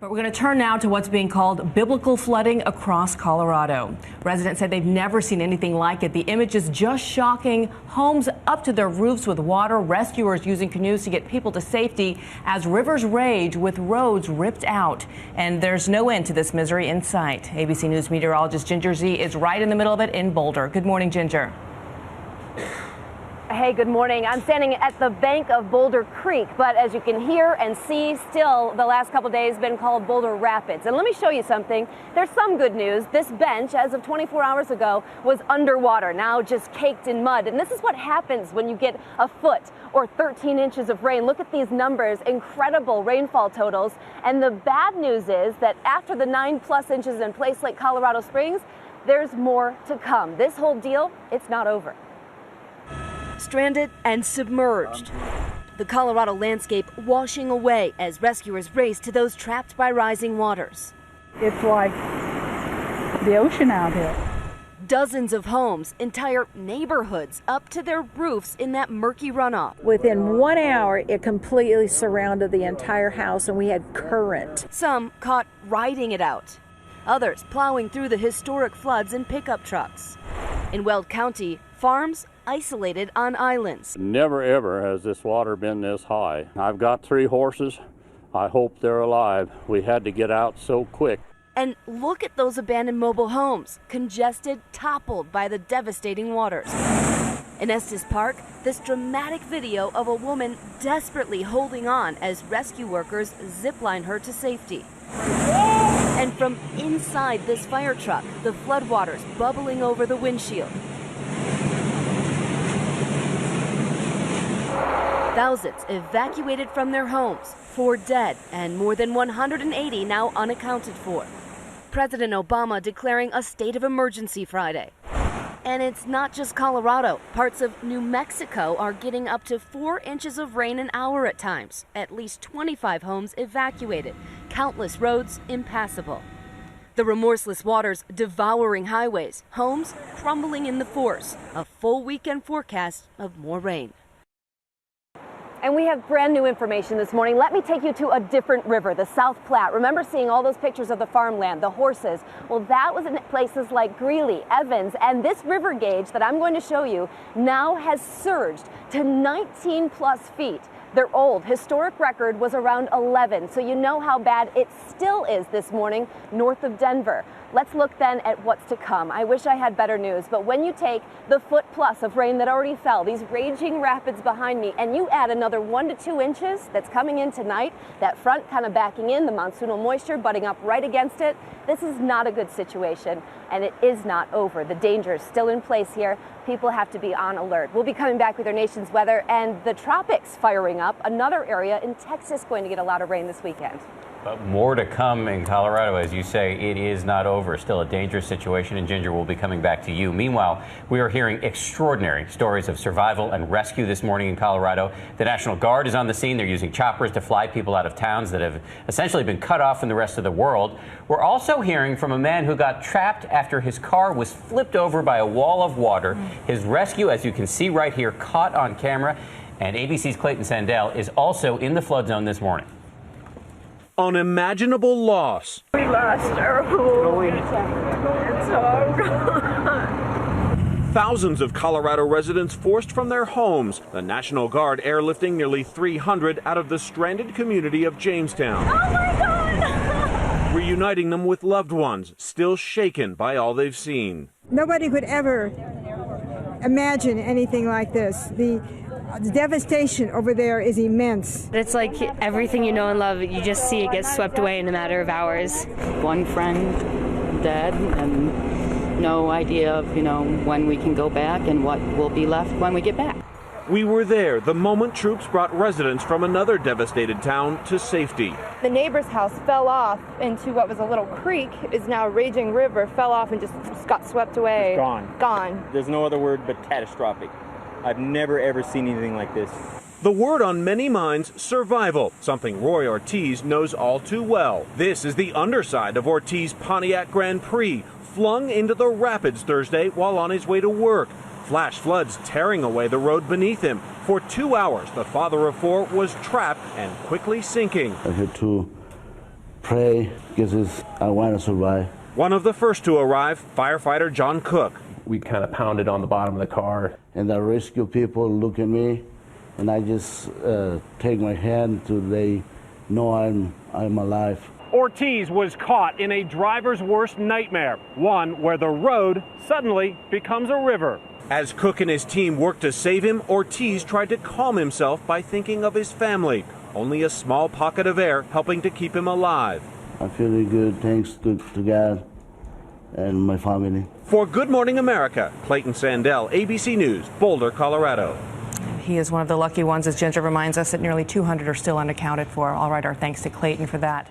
But we're going to turn now to what's being called biblical flooding across Colorado. Residents said they've never seen anything like it. The image is just shocking. Homes up to their roofs with water, rescuers using canoes to get people to safety as rivers rage with roads ripped out. And there's no end to this misery in sight. ABC News meteorologist Ginger Z is right in the middle of it in Boulder. Good morning, Ginger. Hey, good morning. I'm standing at the bank of Boulder Creek, but as you can hear and see, still the last couple days been called Boulder Rapids. And let me show you something. There's some good news. This bench, as of 24 hours ago, was underwater, now just caked in mud. And this is what happens when you get a foot or 13 inches of rain. Look at these numbers, incredible rainfall totals. And the bad news is that after the 9+ inches in place like Colorado Springs, there's more to come. This whole deal, it's not over. Stranded and submerged. The Colorado landscape washing away as rescuers race to those trapped by rising waters. It's like the ocean out here. Dozens of homes, entire neighborhoods up to their roofs in that murky runoff. Within 1 hour, it completely surrounded the entire house and we had current. Some caught riding it out. Others plowing through the historic floods in pickup trucks. In Weld County, farms isolated on islands. Never ever has this water been this high. I've got 3 horses. I hope they're alive. We had to get out so quick. And look at those abandoned mobile homes, congested, toppled by the devastating waters. In Estes Park, this dramatic video of a woman desperately holding on as rescue workers zipline her to safety. And from inside this fire truck, the floodwaters bubbling over the windshield. Thousands evacuated from their homes, 4 dead, and more than 180 now unaccounted for. President Obama declaring a state of emergency Friday. And it's not just Colorado. Parts of New Mexico are getting up to 4 inches of rain an hour at times. At least 25 homes evacuated, countless roads impassable. The remorseless waters devouring highways, homes crumbling in the force. A full weekend forecast of more rain. And we have brand new information this morning. Let me take you to a different river, the South Platte. Remember seeing all those pictures of the farmland, the horses? Well, that was in places like Greeley, Evans, and this river gauge that I'm going to show you now has surged to 19+ feet. Their old historic record was around 11, so you know how bad it still is this morning north of Denver. Let's look then at what's to come. I wish I had better news, but when you take the 1+ of rain that already fell, these raging rapids behind me, and you add another 1 to 2 inches that's coming in tonight, that front kind of backing in, the monsoonal moisture butting up right against it, this is not a good situation, and it is not over. The danger is still in place here. People have to be on alert. We'll be coming back with our nation's weather and the tropics firing up. Another area in Texas going to get a lot of rain this weekend. But more to come in Colorado. As you say, it is not over. Still a dangerous situation, and Ginger will be coming back to you. Meanwhile, we are hearing extraordinary stories of survival and rescue this morning in Colorado. The National Guard is on the scene. They're using choppers to fly people out of towns that have essentially been cut off from the rest of the world. We're also hearing from a man who got trapped after his car was flipped over by a wall of water. His rescue, as you can see right here, caught on camera. And ABC's Clayton Sandell is also in the flood zone this morning. Unimaginable loss. We lost our home. It's all gone. Thousands of Colorado residents forced from their homes. The National Guard airlifting nearly 300 out of the stranded community of Jamestown. Oh my God! Reuniting them with loved ones, still shaken by all they've seen. Nobody could ever imagine anything like this. The devastation over there is immense. It's like everything you know and love, you just see it get swept away in a matter of hours. One friend dead and no idea of, when we can go back and what will be left when we get back. We were there the moment troops brought residents from another devastated town to safety. The neighbor's house fell off into what was a little creek, is now a raging river, fell off and just got swept away. It's gone. Gone. There's no other word but catastrophic. I've never ever seen anything like this. The word on many minds, survival, something Roy Ortiz knows all too well. This is the underside of Ortiz Pontiac Grand Prix, flung into the rapids Thursday while on his way to work. Flash floods tearing away the road beneath him. For 2 hours, the father of 4 was trapped and quickly sinking. I had to pray because I want to survive. One of the first to arrive, firefighter John Cook. We kind of pounded on the bottom of the car. And the rescue people look at me, and I just take my hand to they know I'm alive. Ortiz was caught in a driver's worst nightmare, one where the road suddenly becomes a river. As Cook and his team worked to save him, Ortiz tried to calm himself by thinking of his family. Only a small pocket of air helping to keep him alive. I'm feeling good, thanks to God and my family. For Good Morning America, Clayton Sandell, ABC News, Boulder, Colorado. He is one of the lucky ones, as Ginger reminds us that nearly 200 are still unaccounted for. All right, our thanks to Clayton for that.